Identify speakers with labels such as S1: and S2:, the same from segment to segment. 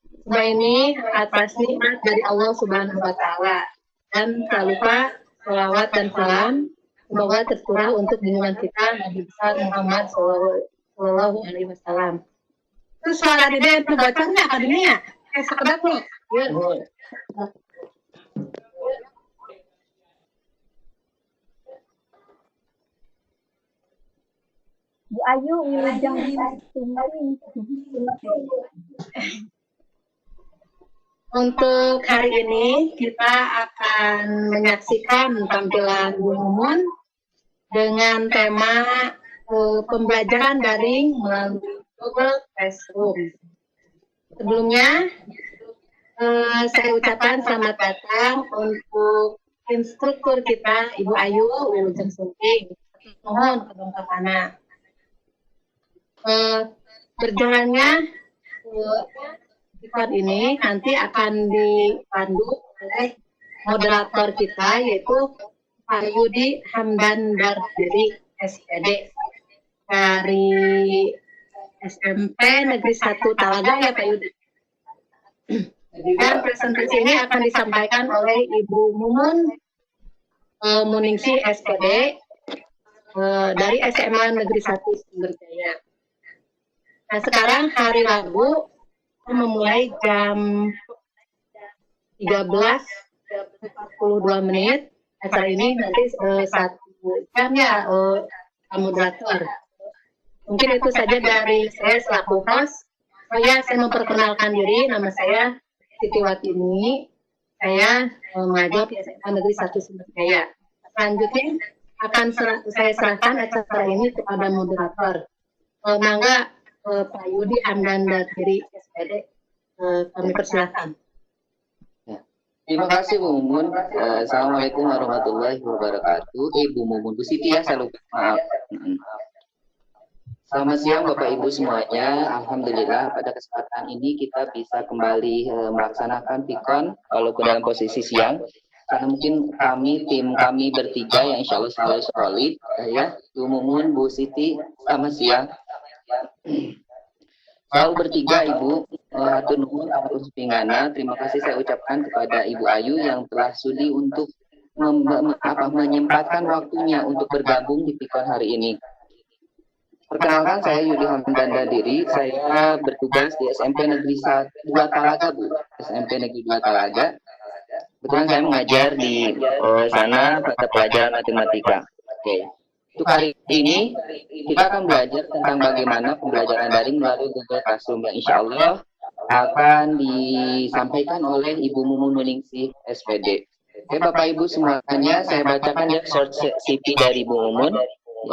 S1: Semua ini atas nikmat dari Allah Subhanahu wa Ta'ala. Dan tak lupa salawat dan salam semoga tercurah untuk junjungan kita Nabi besar Muhammad Sallallahu Alaihi Wasallam. Itu suara Dede itu bacanya akademia. Sekedap nih.
S2: Bu Ayu wilujeng tumring.
S1: Untuk hari ini kita akan menyaksikan tampilan Bu Mumun dengan tema pembelajaran daring melalui Google Classroom. Sebelumnya saya ucapkan selamat datang untuk instruktur kita Ibu Ayu Wilujeng Sumping. Mohon kedongkapannya. Berjalannya event ini nanti akan dipandu oleh moderator kita yaitu Pak Yudi Hamdan dari SPD dari SMP Negeri 1 Talaga ya Pak Yudi. Dan presentasi ini akan disampaikan oleh Ibu Mumun Muningsi SPD dari SMA Negeri 1 Sumberjaya. Nah sekarang hari Rabu memulai jam 13.42. Acara ini nanti 1 jam ya moderator. Mungkin itu saja dari saya selaku host. Saya memperkenalkan diri, nama saya Siti Watini. Saya mengajar di SMA Negeri 1 Sumberjaya. Selanjutnya akan saya serahkan acara ini kepada moderator. Mangga Pak Yudi Hamdan dari SPD, kami persilakan.
S3: Ya. Terima kasih Bu Mumun. Assalamualaikum warahmatullahi wabarakatuh. Ibu Mumun, Bu Siti ya, saya lupa. Maaf. Selamat siang Bapak Ibu semuanya. Alhamdulillah pada kesempatan ini kita bisa kembali melaksanakan Pikon walaupun dalam posisi siang. Karena mungkin tim kami bertiga yang insya Allah selalu solid ya. Bu Mumun, Bu Siti, selamat siang. Selalu bertiga Ibu, hatur nuhun atur pingana. Terima kasih saya ucapkan kepada Ibu Ayu yang telah sudi untuk menyempatkan waktunya untuk bergabung di Pikon hari ini. Perkenalkan saya Yudi Hamdan Dadiri, saya bertugas di SMP Negeri 2 Talaga Bu, SMP Negeri 2 Talaga. Kebetulan saya mengajar di sana pada pelajaran matematika. Oke. Untuk hari ini kita akan belajar tentang bagaimana pembelajaran daring melalui Google Classroom yang insya Allah akan disampaikan oleh Ibu Mumun Muningsih SPD. Oke Bapak Ibu semuanya, saya bacakan ya short CV dari Ibu Mumun.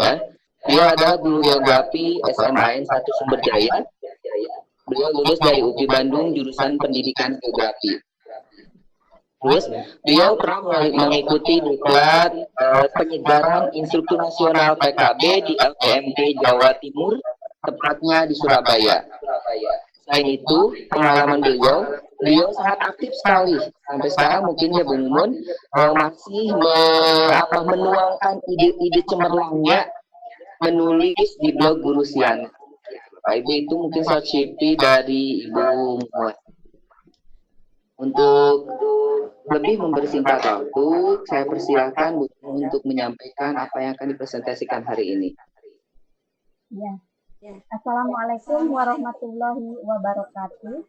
S3: Ya, dia adalah guru geografi SMAN 1 Sumberjaya. Beliau lulus dari UPI Bandung jurusan Pendidikan Geografi. Terus beliau pernah mengikuti diklat penyegaran instruktur nasional PKB di LPMD Jawa Timur, tepatnya di Surabaya. Selain itu, pengalaman beliau sangat aktif sekali. Sampai sekarang mungkin ya Bu Mumun masih menuangkan ide-ide cemerlangnya menulis di blog Guru Sian. Bapak Ibu itu mungkin short CV dari Ibu Mumun. Untuk lebih mempersingkat waktu, saya persilakan Bu untuk menyampaikan apa yang akan dipresentasikan hari ini.
S2: Ya. Assalamualaikum warahmatullahi wabarakatuh.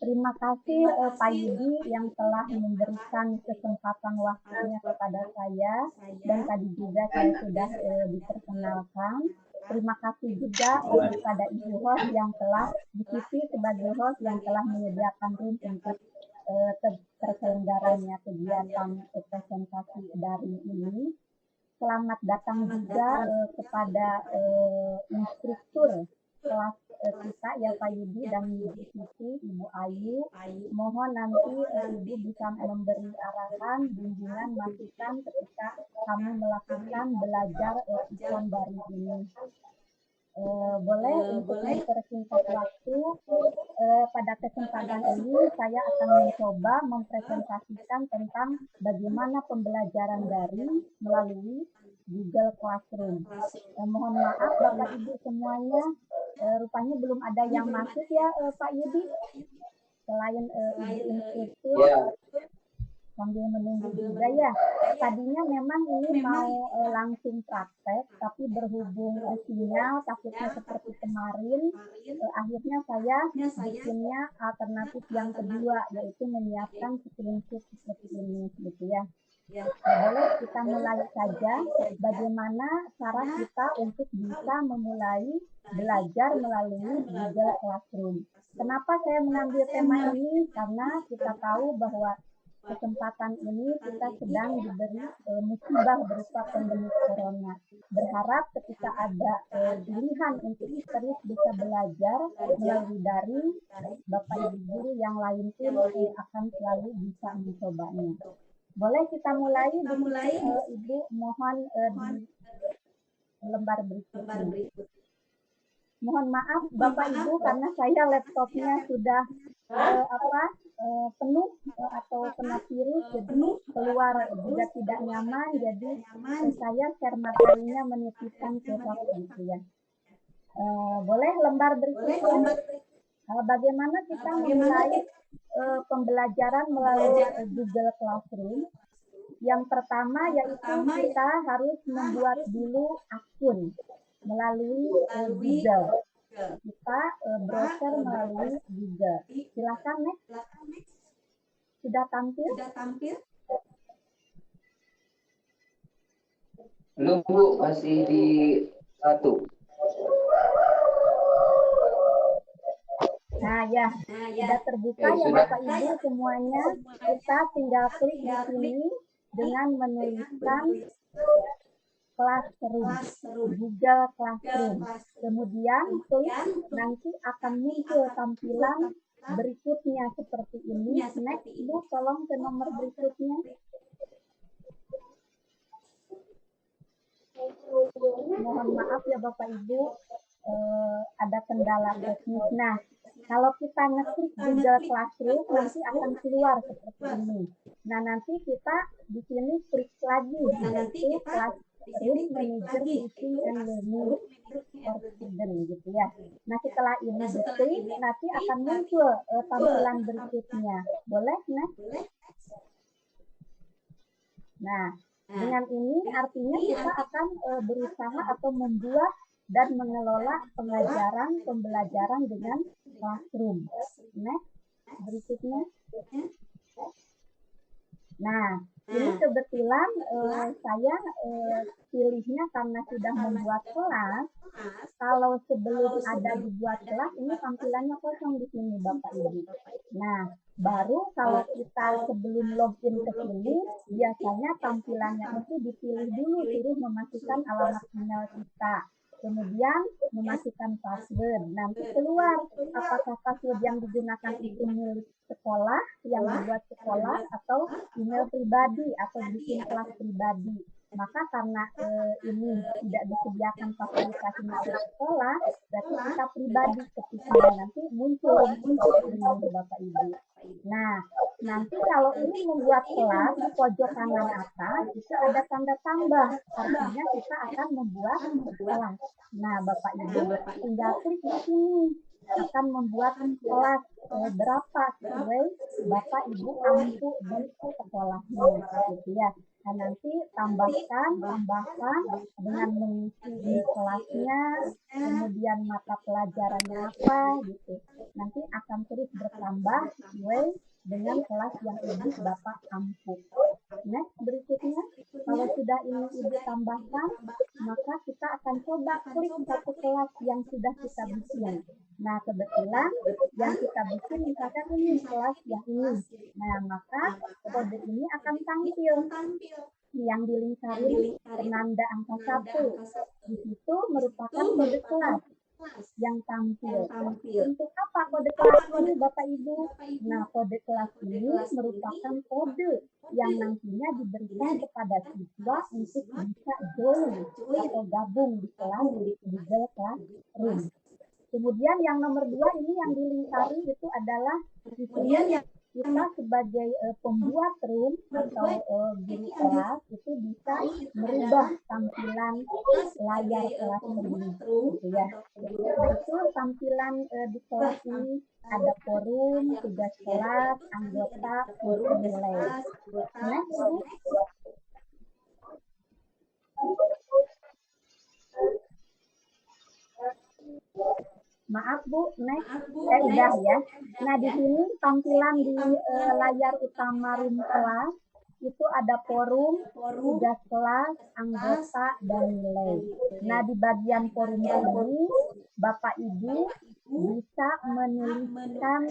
S2: Terima kasih Pak Yudi yang telah memberikan kesempatan waktunya kepada saya dan tadi juga saya sudah diperkenalkan. Terima kasih juga kepada Ibu host yang telah dipilih sebagai host yang telah menyediakan room untuk terselenggaranya kegiatan presentasi daring ini. Selamat datang juga kepada instruktur kelas kita ya Pak Yudi dan Ibu Siti, Ibu Ayu. Mohon nanti Ibu bisa memberi arahan, bimbingan, masukan ketika kami melakukan belajar Pikon daring ini. Boleh untuk mempersingkat waktu, pada kesempatan ini saya akan mencoba mempresentasikan tentang bagaimana pembelajaran daring melalui Google Classroom. Mohon maaf Bapak Ibu semuanya, rupanya belum ada yang masuk ya Pak Yudi, selain Ibu instruktur. Sambil menunggu juga ya. Tadinya memang ini mau langsung praktek, tapi berhubung sinyal takutnya seperti kemarin, akhirnya saya bikinnya alternatif yang kedua, yaitu menyiapkan screenshot seperti ini, gitu ya. Boleh kita mulai saja bagaimana cara kita untuk bisa memulai belajar melalui Google Classroom. Kenapa saya mengambil tema ini? Karena kita tahu bahwa kesempatan ini kita sedang diberi musibah berupa pandemi corona. Berharap ketika ada pilihan untuk terus bisa belajar melalui daring, Bapak Ibu guru yang lain pun akan selalu bisa mencobanya. Boleh kita mulai, Ibu mohon di lembar berikutnya. Mohon maaf Bapak Ibu karena saya laptopnya sudah penuh atau kena virus, jadi keluar juga tidak nyaman, jadi saya share materinya menitipkan ke host gitu ya. Boleh lembar berikutnya. Bagaimana kita memulai pembelajaran melalui Google Classroom? Yang pertama yaitu kita harus membuat dulu akun melalui Google. Kita browser melalui Google. Silakan next. Sudah tampil?
S3: Belum Bu, masih di 1.
S2: Nah ya, sudah terbuka ya Bapak Ibu semuanya. Kita tinggal klik di sini dengan menuliskan Classroom, Google Classroom. Kemudian klik, nanti akan muncul tampilan berikutnya seperti ini. Next, Bu, tolong ke nomor berikutnya. Mohon maaf ya Bapak Ibu, ada kendala teknis. Nah, kalau kita ngeklik Google Classroom, nanti akan keluar seperti ini. Nah, nanti kita di sini klik lagi, yaitu Classroom Manager Teaching and Learning for Student, gitu ya. Nah, setelah ini diklik, nanti akan muncul tampilan berikutnya. Boleh, next? Nah, dengan ini artinya kita akan berusaha atau membuat dan mengelola pembelajaran dengan Classroom. Next, berikutnya. Nah, ini kebetulan saya pilihnya karena sudah membuat kelas. Kalau sebelum ada dibuat kelas, ini tampilannya kosong di sini Bapak Ibu. Nah, baru kalau kita sebelum login ke sini, biasanya tampilannya itu dipilih dulu, suruh memasukkan alamat email kita. Kemudian memasukkan password. Nanti keluar apakah password yang digunakan itu milik sekolah, yang dibuat sekolah, atau email pribadi atau bikin kelas pribadi. Maka karena ini tidak disediakan fasilitas dari sekolah, berarti kita pribadi ketika nanti muncul ini Bapak Ibu. Nah, nanti kalau ini membuat kelas di pojok kanan atas itu ada tanda tambah, artinya kita akan membuat kelas. Nah, Bapak Ibu tinggal klik di sini akan membuat kelas berapa sesuai Bapak Ibu mampu di sekolahnya, gitu ya. Nah, nanti tambahkan dengan mengisi di kelasnya, kemudian mata pelajarannya apa gitu. Nanti akan terus bertambah sesuai dengan kelas yang Ibu Bapak mampu. Next, berikutnya, kalau sudah ini Ibu tambahkan, maka kita akan coba klik satu kelas yang sudah kita bikin. Nah, kebetulan yang kita bikin misalkan ini kelas yang ini. Nah, maka kode ini akan tampil yang dilingkari penanda angka 1. Di situ merupakan kode kelas yang tampil. Untuk apa kode kelas ini Bapak Ibu? Nah, kode kelas ini merupakan kode yang nantinya diberikan kepada siswa untuk bisa join atau gabung di kelas di Google Classroom. Kemudian yang nomor 2 ini yang dilingkari itu adalah di sini kita sebagai pembuat room atau guru kelas itu bisa merubah tampilan layar kelas ini, gitu ya. Itu tampilan di kelas ini ada forum, tugas kelas, anggota, nilai. Next, Bu. Maaf Bu, next. Udah ya. Nah di sini tampilan di layar utama room kelas itu ada forum, tugas kelas, anggota, dan nilai. Nah di bagian forum ini Bapak Ibu bisa menuliskan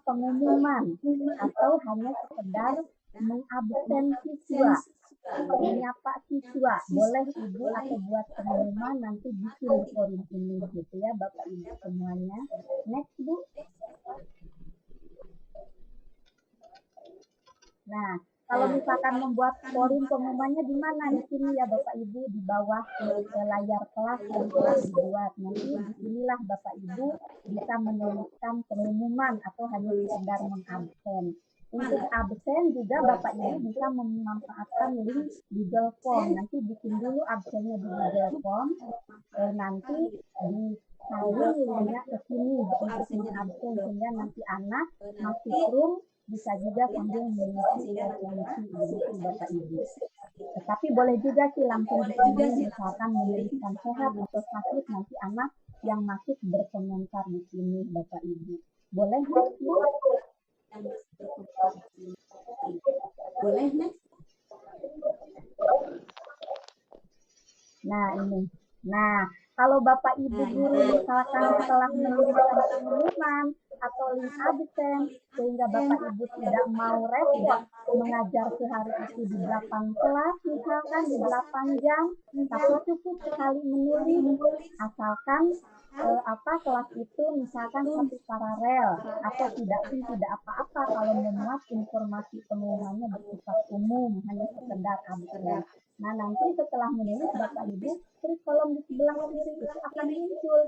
S2: pengumuman atau hanya sekedar mengabsen siswa, menyapa siswa. Boleh Ibu atau buat pengumuman nanti bikin di forum ini gitu ya Bapak Ibu semuanya. Next Bu. Nah, kalau misalkan membuat forum pengumumannya di mana? Di sini ya Bapak Ibu, di bawah layar kelas yang telah dibuat. Nanti disinilah Bapak Ibu bisa menuliskan pengumuman atau hanya sekedar mengabsen. Untuk absen juga Bapak Ibu bisa memanfaatkan link Google Form. Nanti bikin dulu absennya di Google Form. Nanti disalin linknya ke sini untuk mengabsen sehingga nanti anak masuk room bisa juga sambil mengisi referensi begitu Bapak Ibu. Tetapi boleh juga sih langsung di sini misalkan menuliskan sehat atau sakit, nanti anak yang masuk berkomentar di sini Bapak Ibu. Boleh next Bu? Boleh next? Nah ini. Nah kalau Bapak Ibu guru misalkan setelah menuliskan pengumuman atau link absen sehingga Bapak Ibu tidak mau repot mengajar sehari itu di 8 kelas misalkan di 8 jam, tapi cukup sekali menulis asalkan kelas itu misalkan satu paralel atau tidak apa-apa kalau memuat informasi pengumumannya bersifat umum hanya sekedar absen. Nah nanti setelah menulis Bapak Ibu klik kolom di sebelah kiri itu akan muncul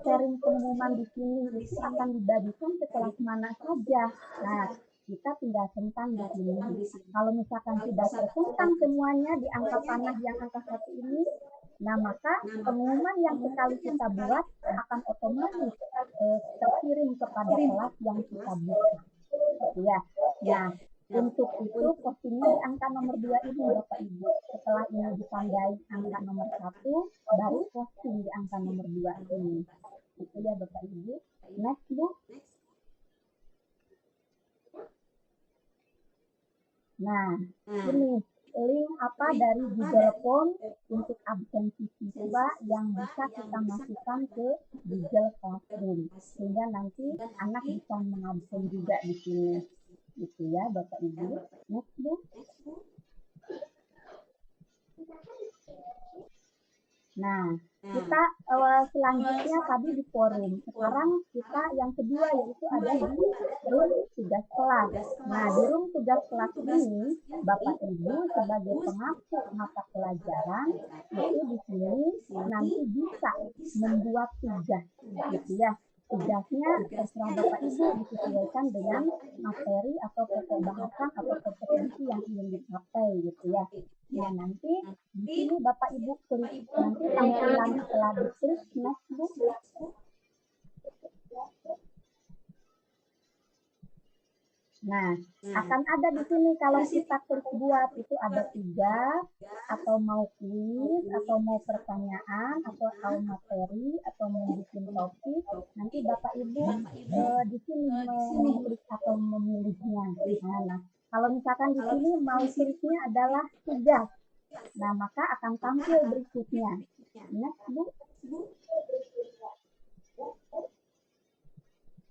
S2: sharing pengumuman di sini, itu akan dibagikan ke kelas mana saja. Nah kita tinggal centang di sini. Kalau misalkan tidak tercentang semuanya di angka panah yang angka 1 ini, nah maka pengumuman yang sekali kita buat akan otomatis terkirim kepada kelas yang kita buka. Ya. Nah untuk itu postingnya di angka nomor 2 ini Bapak Ibu. Setelah ini ditandai angka nomor 1, baru posting di angka nomor 2 ini. Itu ya Bapak Ibu. Next Bu. Nah, ini link dari Google Form untuk absensi siswa yang bisa kita masukkan ke Google Classroom. Sehingga nanti anak bisa mengabsen juga di sini. Gitu ya Bapak Ibu. Next Bu. Nah, kita selanjutnya tadi di forum. Sekarang kita yang kedua yaitu ada di room tugas kelas. Nah, di room tugas kelas ini Bapak Ibu sebagai pengaku mata pelajaran itu di sini nanti bisa membuat tugas gitu ya. Tugasnya terserah Bapak Ibu disesuaikan dengan materi atau pokok bahasan atau kompetensi yang ingin dicapai gitu ya. Nah nanti di sini Bapak Ibu klik, nanti tampilan setelah diklik next Bu. Nah, akan ada di sini kalau kita klik buat itu ada tugas atau mau kuis atau mau pertanyaan atau materi atau mau bikin topik. Nanti Bapak Ibu di sini mengklik atau memilihnya. Nah, kalau misalkan di sini mau kliknya adalah tugas. Nah, maka akan tampil berikutnya. Next Bu.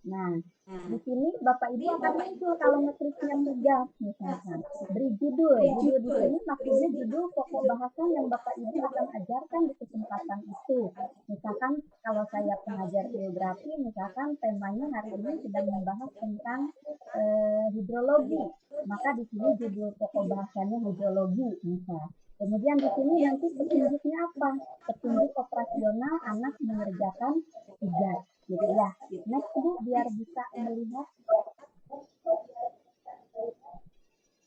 S2: Nah, di sini Bapak Ibu akan muncul kalau ngekliknya tugas misalkan. Beri judul. Judul di sini maksudnya judul pokok bahasan yang Bapak Ibu akan ajarkan di kesempatan itu. Misalkan kalau saya pengajar geografi, misalkan temanya hari ini sedang membahas tentang hidrologi. Maka di sini judul pokok bahasannya hidrologi misal. Kemudian di sini nanti petunjuknya apa? Petunjuk operasional anak mengerjakan tugas. Gitu ya. Next Bu, biar bisa melihat.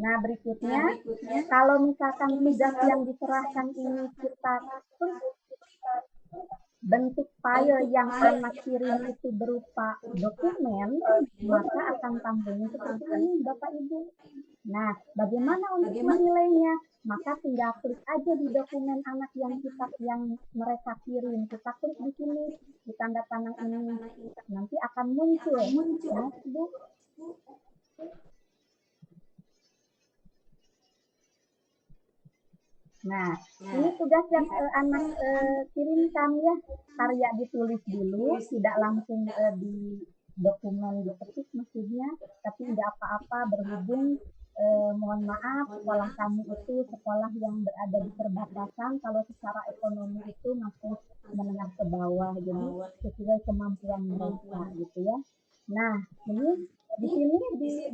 S2: Nah, berikutnya, kalau misalkan tugas yang diserahkan ini kita bentuk file yang anak kirim itu berupa dokumen, maka akan tampilnya seperti ini, Bapak Ibu. Nah, bagaimana untuk menilainya? Maka tinggal klik aja di dokumen anak yang mereka kirim. Kita klik di sini, di tanda panah ini, nanti akan muncul. Nah, Bu. Nah, ini tugas yang anak kirimkan ya. Karya ditulis dulu, tidak langsung di dokumen diketik maksudnya, tapi tidak apa-apa berhubung mohon maaf, sekolah kami itu sekolah yang berada di perbatasan, kalau secara ekonomi itu masih menengah ke bawah, jadi sesuai kemampuan mereka gitu ya. Nah, ini di sini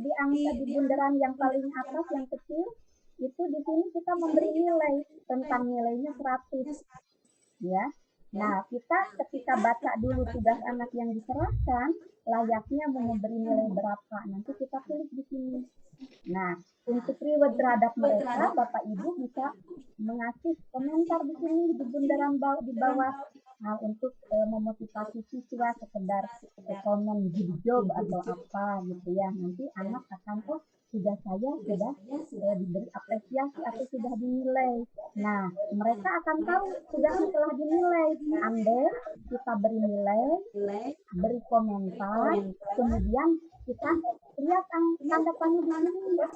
S2: di angka di bundaran yang paling atas yang kecil itu di sini kita memberi nilai tentang nilainya 100 ya. Nah, kita ketika baca dulu tugas anak yang diserahkan, layaknya memberi nilai berapa. Nanti kita tulis di sini. Nah, untuk reward terhadap mereka, Bapak Ibu bisa mengasih komentar di sini di bundaran di bawah. Nah, untuk memotivasi siswa sekedar komen good job atau apa gitu ya. Nanti anak akan tugas saya sudah diberi apresiasi atau sudah dinilai. Nah, mereka akan tahu tugasnya telah dinilai. Andai kita beri nilai, beri komentar, kemudian kita lihat tanda panah di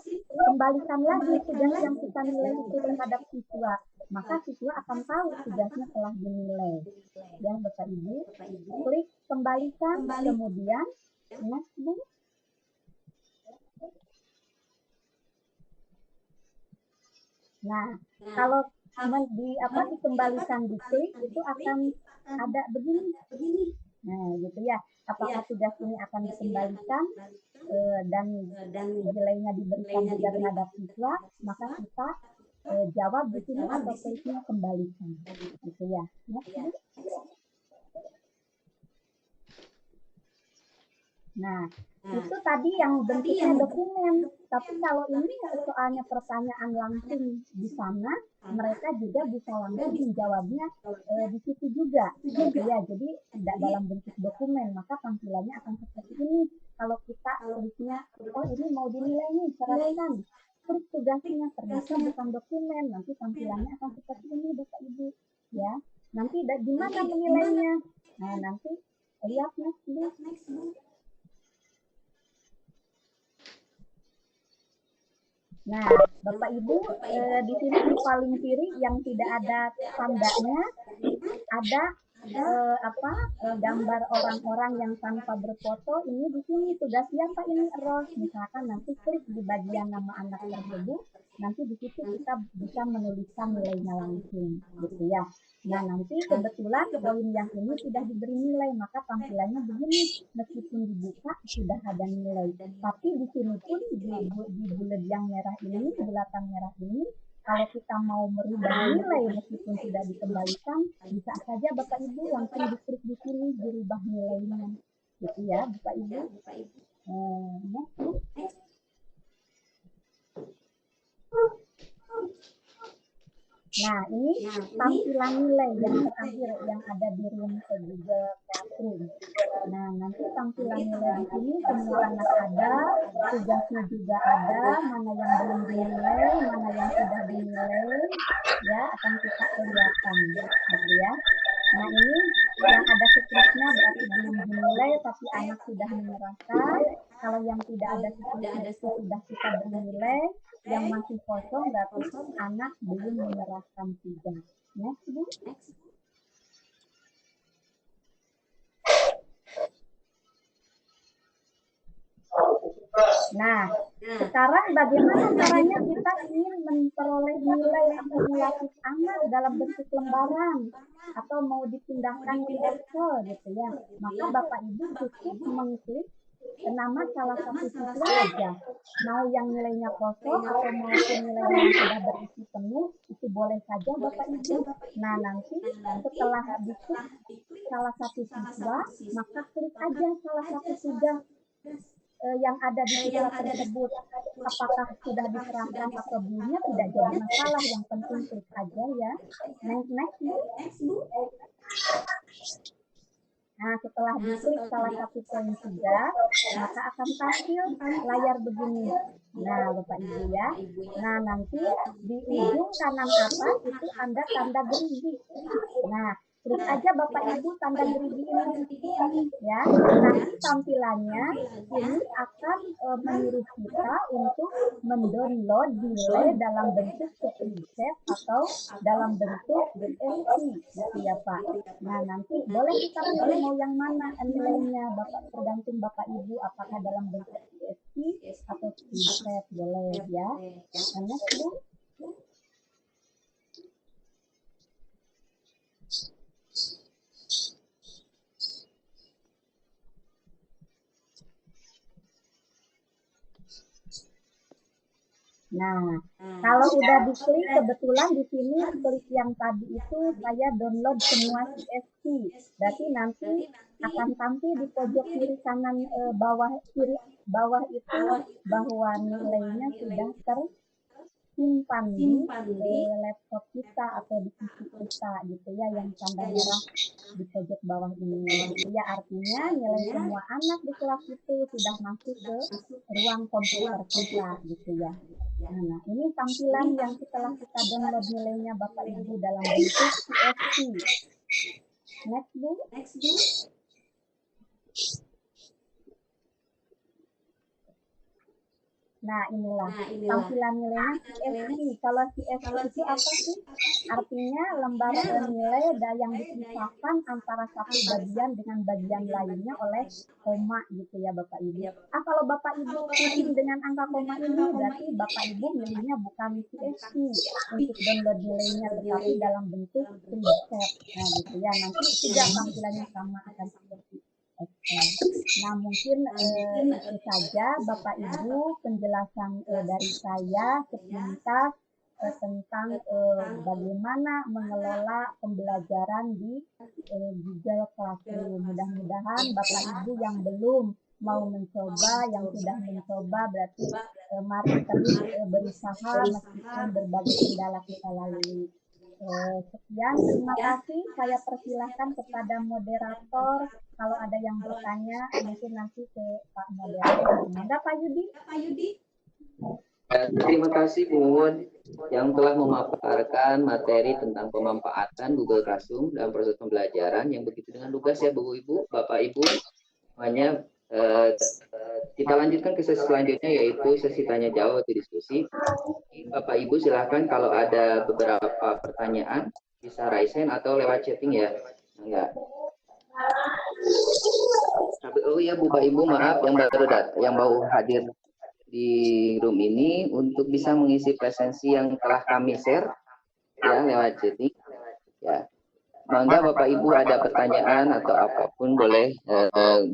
S2: sini, kembalikan lagi tugas yang kita nilai itu terhadap siswa. Maka siswa akan tahu tugasnya telah dinilai. Ya, Bapak Ibu, klik kembalikan, kemudian next, Bu. Nah, kalau dikembalikan di klik itu akan ada begini. Nah, gitu ya. Apakah tugas ini akan dikembalikan dan nilainya diberikan juga terhadap siswa, maka kita jawab di sini atau kliknya kembalikan. Gitu ya. Nah, itu tadi yang bentuknya dokumen. Tapi kalau ini soalnya pertanyaan langsung di sana, mereka juga bisa langsung menjawabnya di situ juga. Ya, jadi tidak dalam bentuk dokumen, maka tampilannya akan seperti ini. Kalau kita tulisnya, ini mau dinilai nih, serahkan. Klik tugasnya, ternyata bukan dokumen, nanti tampilannya akan seperti ini, Bapak Ibu. Ya, nanti di mana menilainya? Nah, nanti lihat next, Bu. Nah, Bapak Ibu, di sini di paling kiri yang tidak ada tandanya ada gambar orang-orang yang tanpa berfoto. Ini di sini tugas siapa ini Ros. Misalkan nanti klik di bagian nama anak tersebut, nanti di situ kita bisa menuliskan nilainya langsung, gitu ya. Nah, nanti kebetulan poin yang ini sudah diberi nilai, maka tampilannya begini. Meskipun dibuka sudah ada nilai, tapi di sini pun di bulat yang merah ini, bulatan merah ini, kalau kita mau merubah nilai meskipun tidak dikembalikan, bisa saja Bapak Ibu langsung diklik di sini dirubah nilainya, gitu ya Bapak Ibu. Nah, ini tampilan nilai yang terakhir yang ada di room Google Classroom. Nah, nanti tampilan nilai di sini semua anak ada, tugasnya juga ada, mana yang belum dinilai, mana yang sudah dinilai, ya akan kita kelihatan, gitu ya. Nah, ini yang ada seterusnya berarti belum dinilai, tapi anak sudah menyerahkan. Kalau yang tidak ada seterusnya itu sudah kita bernilai. Yang masih kosong berarti anak belum menyerahkan tugas. Next, Bu. Nah, sekarang bagaimana caranya kita ingin memperoleh nilai akumulatif anak dalam bentuk lembaran atau mau dipindahkan ke Excel gitu ya. Maka Bapak Ibu cukup mengklik nama salah satu siswa aja. Mau yang nilainya kosong atau maupun nilainya yang sudah berisi penuh, itu boleh saja Bapak Ibu. Nah, nanti setelah diklik salah satu siswa, maka klik aja salah satu tugas. yang ada di siswa tersebut apakah sudah diserahkan atau belumnya tidak jadi masalah, yang penting klik aja ya. Next Bu. Nah, setelah diklik salah satu poin 3, maka akan tampil layar begini. Nah, Bapak Ibu ya. Nah, nanti di ujung kanan atas itu ada tanda gerigi. Nah, klik aja Bapak Ibu tanda gerigi ini ya. Nanti tampilannya ini akan menyuruh kita untuk mendownload nilai dalam bentuk screenshot atau dalam bentuk DSC gitu ya Pak. Nah, nanti boleh kita pilih mau yang mana nilainya Bapak, tergantung Bapak Ibu apakah dalam bentuk DSC atau screenshot boleh ya. Nah, next Bu. Nah, kalau udah diklik, kebetulan di sini klik yang tadi itu saya download semua CSV. Berarti nanti akan tampil di pojok kiri kanan kiri bawah itu bahwa nilainya sudah tersimpan di laptop kita atau di PC kita gitu ya, yang tanda merah di pojok bawah ini. Gitu ya, artinya nilai semua anak di kelas itu sudah masuk ke ruang komputer kita gitu ya. Nah, ini tampilan yang setelah kita download nilainya Bapak Ibu dalam bentuk CSV. Next Bu. Nah, inilah tampilan nilainya CSV. Kalau CSV itu apa sih? Artinya lembar nilai yang dipisahkan antara satu bagian dengan bagian lainnya oleh koma gitu ya Bapak Ibu. Kalau Bapak Ibu pusing dengan angka koma ini, berarti Bapak Ibu milihnya bukan CSV untuk download nilainya, tetapi dalam bentuk screenshot. Nah, gitu ya. Nanti juga tampilannya sama akan seperti Nah, mungkin itu saja Bapak Ibu penjelasan dari saya sepintas tentang bagaimana mengelola pembelajaran di Google Classroom. Mudah-mudahan Bapak Ibu yang belum mau mencoba, yang sudah mencoba, berarti mari terus berusaha meskipun berbagai kendala kita lalui. Sekian, terima kasih. Saya persilahkan kepada moderator. Kalau ada yang bertanya, mungkin nanti ke Pak Moderator. Ada Pak Yudi?
S3: Terima kasih Bu yang telah memaparkan materi tentang pemanfaatan Google Classroom dalam proses pembelajaran yang begitu dengan lugas ya Bu Ibu, Bapak Ibu. Semuanya kita lanjutkan ke sesi selanjutnya, yaitu sesi tanya jawab atau diskusi. Bapak Ibu silahkan kalau ada beberapa pertanyaan bisa raise hand atau lewat chatting ya. Enggak. Oh iya Bapak Ibu, maaf yang baru hadir di room ini untuk bisa mengisi presensi yang telah kami share ya lewat chatting ya. Mangga Bapak Ibu ada pertanyaan atau apapun boleh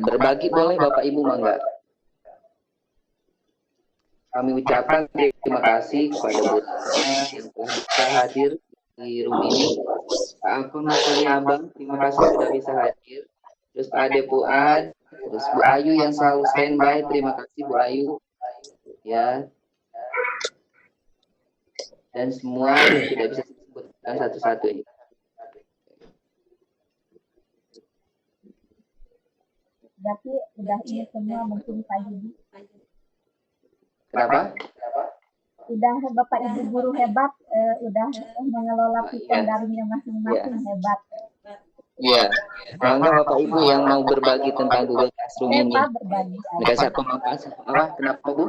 S3: berbagi, boleh Bapak Ibu mangga. Kami ucapkan terima kasih kepada Bu yang telah bisa hadir di room ini. Pak Akun Abang, terima kasih sudah bisa hadir. Terus Pak Ade Fuad, terus Bu Ayu yang selalu standby, terima kasih Bu Ayu. Ya. Dan semua yang tidak bisa disebutkan satu-satu ini.
S2: Berarti udah ini semua mungkin Pak Yudi.
S3: Kenapa?
S2: Udah Bapak Ibu guru hebat, udah mengelola pikir darinya masing-masing hebat.
S3: Iya. Mangga Bapak Ibu yang mau berbagi tentang Google Classroom ini.
S2: Berbagi.
S3: Dasar pemanfaatan apa? Kenapa Bu?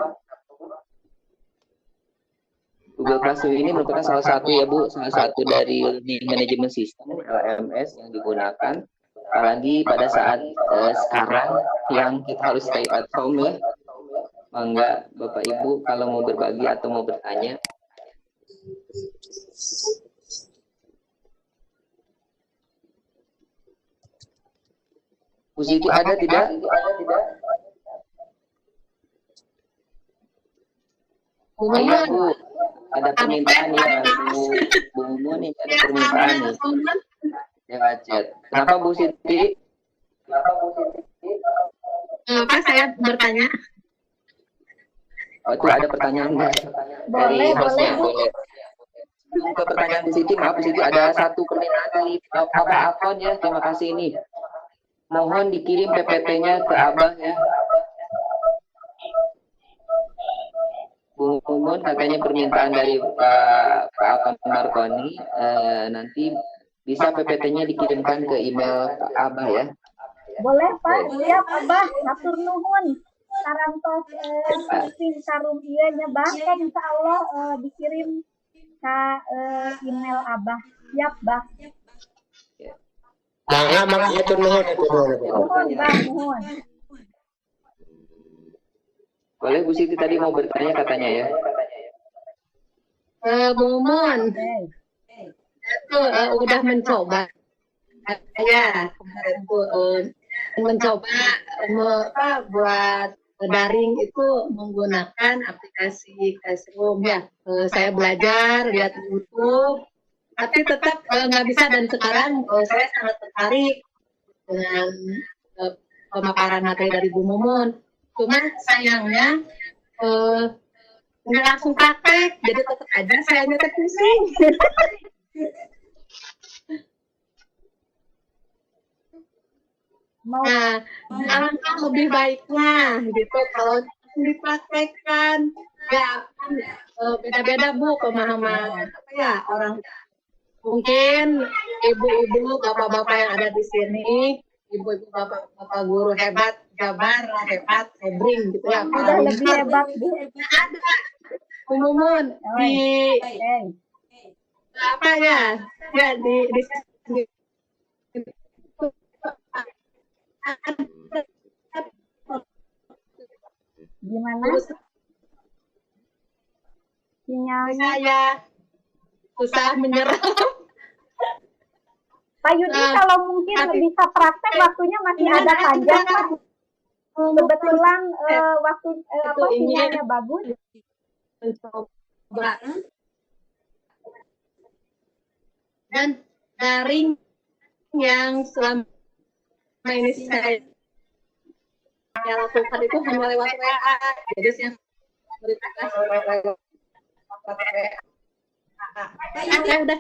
S3: Google Classroom ini merupakan salah satu ya Bu, salah satu dari learning management system LMS yang digunakan. Apalagi pada saat sekarang yang kita harus stay at home ya. Mangga Bapak Ibu kalau mau berbagi atau mau bertanya. Bu Siti ada tidak? Iya Bu, ada permintaan ya Bu Mumun nih, ada permintaan nih. Lewat chat. Kenapa Bu Siti?
S1: Apa saya bertanya?
S3: Oh, itu ada pertanyaan dari hostnya. Boleh. Sebelum ke pertanyaan Bu Siti, maaf Bu Siti, ada satu permintaan dari Abah Akon ya. Terima kasih ini. Mohon dikirim PPT-nya ke Abah ya. Bu Mumun, katanya permintaan dari Pak Akon Markoni, nanti bisa PPT-nya dikirimkan ke email Abah ya.
S2: Boleh Pak, siap Abah, matur nuhun. Sarantos sing karum ieu nya Bah, insya Allah dikirim ke email Abah. Siap Bah.
S4: Mangga matur nuhun.
S2: Nuhun Bah, nuhun.
S3: Boleh Bu Siti tadi mau bertanya katanya ya.
S1: Bu Mumun, itu udah mencoba ya kemarin tuh mencoba buat daring itu menggunakan aplikasi Classroom ya. Saya belajar lihat YouTube, tapi tetap nggak bisa, dan sekarang saya sangat tertarik dengan pemaparan materi dari Bu Mumun. Cuma sayangnya nggak langsung praktek, jadi tetap aja saya nyetek pusing. Nah, alangkah lebih baiknya gitu kalau dipraktekkan. Ya kan beda-beda Bu pemahaman apa ya orang, mungkin ibu-ibu bapak-bapak yang ada di sini, ibu-ibu bapak-bapak guru hebat, Jabar hebat, Hebring gitu ya.
S2: Udah lebih hebat Bu.
S1: Ada Bu Mumun di apa ya? Ya di
S2: Gimana? Sinyalnya
S1: saya susah menyerap.
S2: Pak Yudi, kalau mungkin bisa praktek waktunya masih ada panjang Pak. Kebetulan waktu sinyalnya bagus.
S1: Mencoba. Dan daring yang selama ini saya lakukan itu hanya lewat WA. Jadi saya beritahu lewat WA. Saya udah.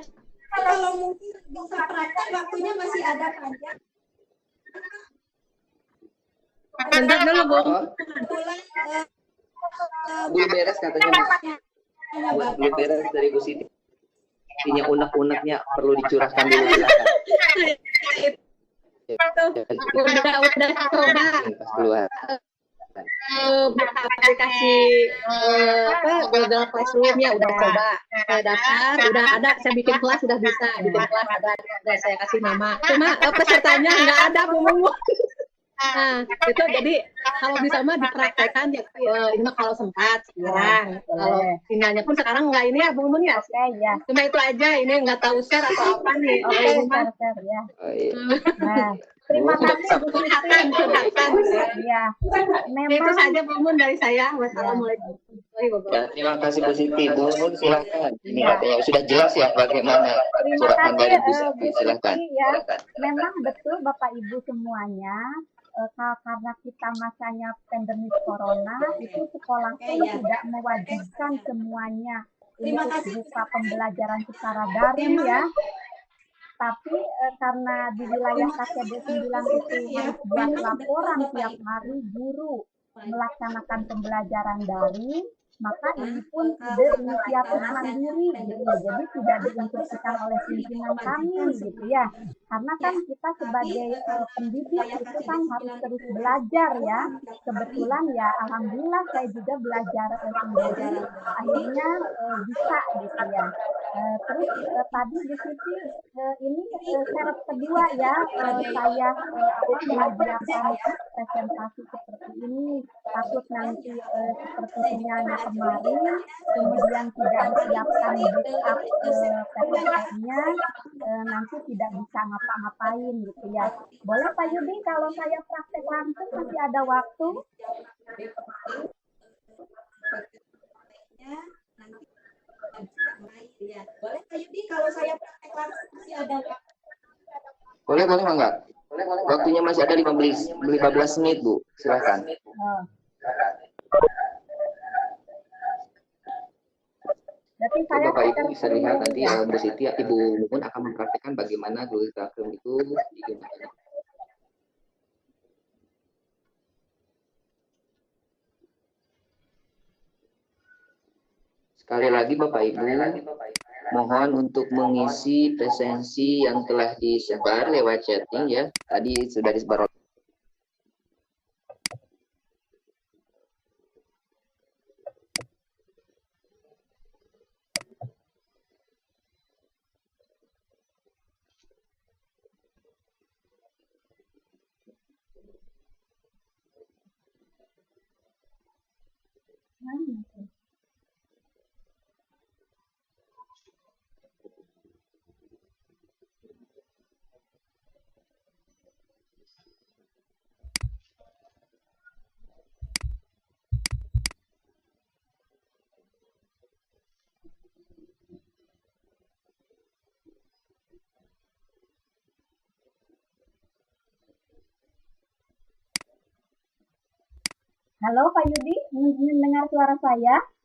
S5: Kalau mungkin bisa praktek waktunya masih ada panjang.
S1: Bentar dulu Bu.
S3: Belum beres katanya. Belum beres dari Bu Siti. Intinya unek-uneknya perlu dicurahkan dulu.
S1: Udah coba aplikasi Google Classroom ya, udah coba daftar, udah ada, saya bikin kelas sudah bisa, bikin kelas ada saya kasih nama, cuma pesertanya nggak ada Bu Mumun. Nah, itu jadi kalau bisa mah dipraktekkan ya, ini mah kalau sempat sekarang. Kalau sinyalnya pun sekarang nggak ini ya Bu Mumun ya.
S2: Ya.
S1: Cuma itu aja, ini nggak tahu share atau apa nih.
S2: Oke, share ya. Nah, terima kasih Bu Siti. Ya,
S1: Itu
S2: memang
S1: saja Bu Mumun dari saya. Wassalamualaikum.
S3: Ya, terima kasih Bu Siti. Bu Mumun silahkan. Ini katanya sudah jelas ya bagaimana
S2: terima
S3: curahan
S2: kasih
S3: dari Bu
S2: Bu
S3: Siti. Silahkan.
S2: Siti ya. Memang betul Bapak Ibu semuanya. Karena kita masanya pandemi corona, itu sekolah pun tidak mewajibkan semuanya untuk buka pembelajaran secara daring ya. Tapi karena di wilayah KCD 9 itu harus buat laporan tiap hari guru melaksanakan pembelajaran daring, maka ini pun ide inisiatif mandiri gitu ya. Jadi tidak diinstruksikan oleh pimpinan kami gitu ya. Karena kan kita sebagai pendidik itu kan harus terus belajar ya. Kebetulan ya alhamdulillah saya juga belajar sendiri, akhirnya bisa gitu ya. Terus tadi di sini ini syarat kedua ya, saya mengajarkan presentasi seperti ini, takut nanti seperti sinyalnya kemarin, kemudian tidak disiapkan backup PPT-nya, nanti tidak bisa ngapa-ngapain gitu ya. Boleh Pak Yudi kalau saya praktek langsung masih ada waktu?
S5: Boleh Pak Yudi kalau saya praktek langsung masih ada waktu?
S3: Boleh Mangga. Waktunya masih ada 15 menit Bu. Silahkan.
S2: Berarti
S3: Oke,
S2: saya
S3: Bapak Ibu
S2: share
S3: bisa lihat
S2: screen
S3: nanti
S2: ya.
S3: Bu Siti, Ibu Mumun akan mempraktekkan bagaimana Google Classroom itu digunakan. Sekali lagi Bapak Ibu, mohon untuk mengisi presensi yang telah disebar lewat chatting ya. Tadi sudah disebar.
S2: Halo Pak Yudi, mendengar suara saya?